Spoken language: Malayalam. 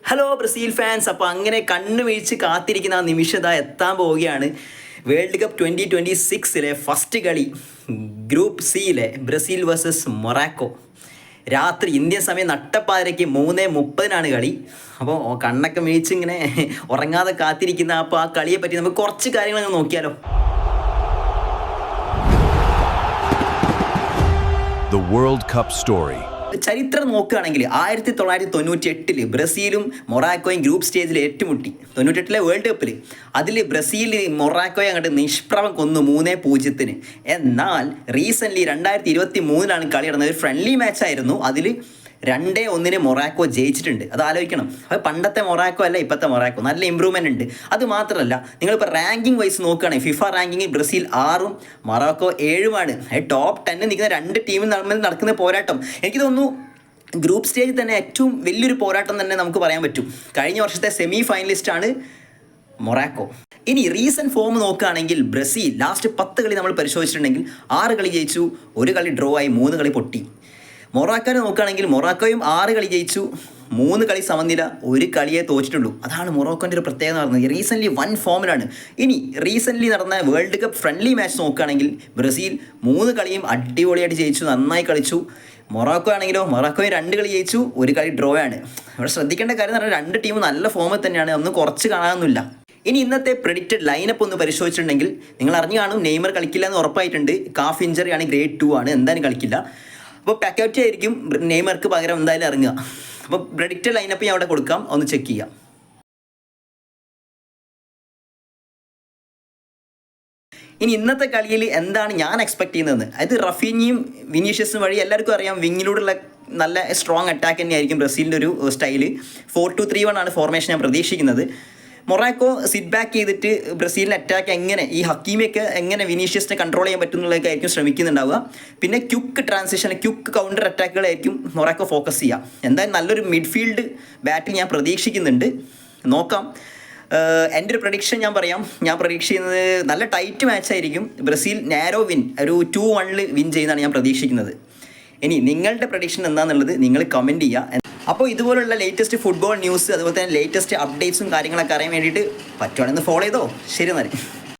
Hello Brazil fans. അപ്പോൾ അങ്ങനെ കണ്ണു വീഴ്ച കാത്തിരിക്കുന്ന ആ നിമിഷം എത്താൻ പോവുകയാണ്. വേൾഡ് കപ്പ് 2026 ഫസ്റ്റ് കളി ഗ്രൂപ്പ് സിയിലെ ബ്രസീൽ വേഴ്സസ് മൊറാക്കോ. രാത്രി ഇന്ത്യൻ സമയം നട്ടപ്പാതിരയ്ക്ക് 3:30 കളി. അപ്പോൾ കണ്ണൊക്കെ വീഴ്ച ഇങ്ങനെ ഉറങ്ങാതെ കാത്തിരിക്കുന്ന അപ്പോൾ ആ കളിയെ പറ്റി നമുക്ക് കുറച്ച് കാര്യങ്ങൾ നോക്കിയാലോ. The World Cup story. ചരിത്രം നോക്കുകയാണെങ്കിൽ 1998 ബ്രസീലും മൊറാക്കോയും ഗ്രൂപ്പ് സ്റ്റേജിൽ ഏറ്റുമുട്ടി. 98 വേൾഡ് കപ്പിൽ അതിൽ ബ്രസീൽ മൊറാക്കോയെ അങ്ങോട്ട് നിഷ്പ്രഭം കൊന്നു 3-0. എന്നാൽ റീസെൻ്റ്ലി 2023 കളി നടന്നത്. ഒരു ഫ്രണ്ട്ലി മാച്ചായിരുന്നു. അതിൽ 2-1 മൊറാക്കോ ജയിച്ചിട്ടുണ്ട്. അത് ആലോചിക്കണം. അത് പണ്ടത്തെ മൊറാക്കോ അല്ല ഇപ്പോഴത്തെ മൊറാക്കോ. നല്ല ഇമ്പ്രൂവ്മെൻ്റ് ഉണ്ട്. അത് മാത്രമല്ല, നിങ്ങളിപ്പോൾ റാങ്കിങ് വൈസ് നോക്കുകയാണെങ്കിൽ ഫിഫ റാങ്കിങ്ങിൽ ബ്രസീൽ 6 മൊറാക്കോ 7. ടോപ്പ് 10 നിൽക്കുന്ന രണ്ട് ടീമിൽ നടക്കുന്ന പോരാട്ടം എനിക്ക് തോന്നുന്നു ഗ്രൂപ്പ് സ്റ്റേജിൽ തന്നെ ഏറ്റവും വലിയൊരു പോരാട്ടം തന്നെ നമുക്ക് പറയാൻ പറ്റും. കഴിഞ്ഞ വർഷത്തെ സെമി ഫൈനലിസ്റ്റാണ് മൊറാക്കോ. ഇനി റീസെൻറ്റ് ഫോം നോക്കുകയാണെങ്കിൽ ബ്രസീൽ ലാസ്റ്റ് 10 കളി നമ്മൾ പരിശോധിച്ചിട്ടുണ്ടെങ്കിൽ 6 കളി ജയിച്ചു, 1 കളി ഡ്രോ ആയി, 3 കളി പൊട്ടി. മൊറാക്കോനെ നോക്കുകയാണെങ്കിൽ മൊറാക്കോയും 6 കളി ജയിച്ചു, 3 കളി സമനില, 1 കളിയെ തോറ്റിട്ടുള്ളൂ. അതാണ് മൊറാക്കോൻ്റെ ഒരു പ്രത്യേകത നടന്നത്. റീസെൻ്റ്ലി 1 ഫോമിലാണ്. ഇനി റീസെൻ്റ്ലി നടന്ന വേൾഡ് കപ്പ് ഫ്രണ്ട്ലി മാച്ച് നോക്കുകയാണെങ്കിൽ ബ്രസീൽ 3 കളിയും അടിപൊളിയായിട്ട് ജയിച്ചു, നന്നായി കളിച്ചു. മൊറാക്കോ ആണെങ്കിലോ മൊറാക്കോയും 2 കളി ജയിച്ചു, 1 കളി ഡ്രോ ആണ്. ഇവിടെ ശ്രദ്ധിക്കേണ്ട കാര്യം എന്ന് പറഞ്ഞാൽ 2 ടീമും നല്ല ഫോമിൽ തന്നെയാണ്, ഒന്നും കുറച്ച് കാണാനൊന്നുമില്ല. ഇനി ഇന്നത്തെ പ്രെഡിക്റ്റഡ് ലൈനപ്പ് ഒന്ന് പരിശോധിച്ചിട്ടുണ്ടെങ്കിൽ നിങ്ങൾ അറിഞ്ഞു കാണും, നെയ്മർ കളിക്കില്ല എന്ന് ഉറപ്പായിട്ടുണ്ട്. കാഫ് ഇഞ്ചറി ആണ്, ഗ്രേഡ് 2 ആണ്, എന്തായാലും കളിക്കില്ല. അപ്പോൾ പാക്കറ്റ് ആയിരിക്കും നെയ്മർക്ക് പകരം എന്തായാലും ഇറങ്ങുക. അപ്പോൾ പ്രെഡിക്റ്റഡ് ലൈനപ്പ് ഞാൻ അവിടെ കൊടുക്കാം, ഒന്ന് ചെക്ക് ചെയ്യാം. ഇനി ഇന്നത്തെ കളിയിൽ എന്താണ് ഞാൻ എക്സ്പെക്ട് ചെയ്യുന്നത്? അതായത് റഫീനിയും വിനീഷ്യസും വഴി എല്ലാവർക്കും അറിയാം വിങ്ങിലൂടെയുള്ള നല്ല സ്ട്രോങ് അറ്റാക്ക് തന്നെയായിരിക്കും ബ്രസീലിൻ്റെ ഒരു സ്റ്റൈല്. 4-2-3-1 ആണ് ഫോർമേഷൻ ഞാൻ പ്രതീക്ഷിക്കുന്നത്. മൊറാക്കോ സിറ്റ് ബാക്ക് ചെയ്തിട്ട് ബ്രസീലിൻ്റെ അറ്റാക്ക് എങ്ങനെ ഈ ഹക്കീമിയൊക്കെ എങ്ങനെ വിനീഷ്യസിനെ കൺട്രോൾ ചെയ്യാൻ പറ്റുന്നതൊക്കെ ആയിരിക്കും ശ്രമിക്കുന്നുണ്ടാവുക. പിന്നെ ക്യുക്ക് ട്രാൻസിഷൻ, ക്യുക്ക് കൗണ്ടർ അറ്റാക്കുകളായിരിക്കും മൊറാക്കോ ഫോക്കസ് ചെയ്യുക. എന്തായാലും നല്ലൊരു മിഡ്ഫീൽഡ് ബാറ്റിൽ ഞാൻ പ്രതീക്ഷിക്കുന്നുണ്ട്. നോക്കാം. എൻ്റെ ഒരു പ്രഡിക്ഷൻ ഞാൻ പറയാം. ഞാൻ പ്രഡിക്ട് ചെയ്യുന്നത് നല്ല ടൈറ്റ് മാച്ചായിരിക്കും. ബ്രസീൽ നാരോ വിൻ, ഒരു 2-1 വിൻ ചെയ്യുന്നതാണ് ഞാൻ പ്രതീക്ഷിക്കുന്നത്. ഇനി നിങ്ങളുടെ പ്രഡിക്ഷൻ എന്താണെന്നുള്ളത് നിങ്ങൾ കമൻറ്റ് ചെയ്യുക. അപ്പോൾ ഇതുപോലുള്ള ലേറ്റസ്റ്റ് ഫുട്ബോൾ ന്യൂസ്, അതുപോലെ തന്നെ ലേറ്റസ്റ്റ് അപ്ഡേറ്റ്സും കാര്യങ്ങളൊക്കെ അറിയാൻ വേണ്ടിയിട്ട് പറ്റുവാണെന്ന് ഫോളോ ചെയ്തോ. ശരി എന്നാൽ.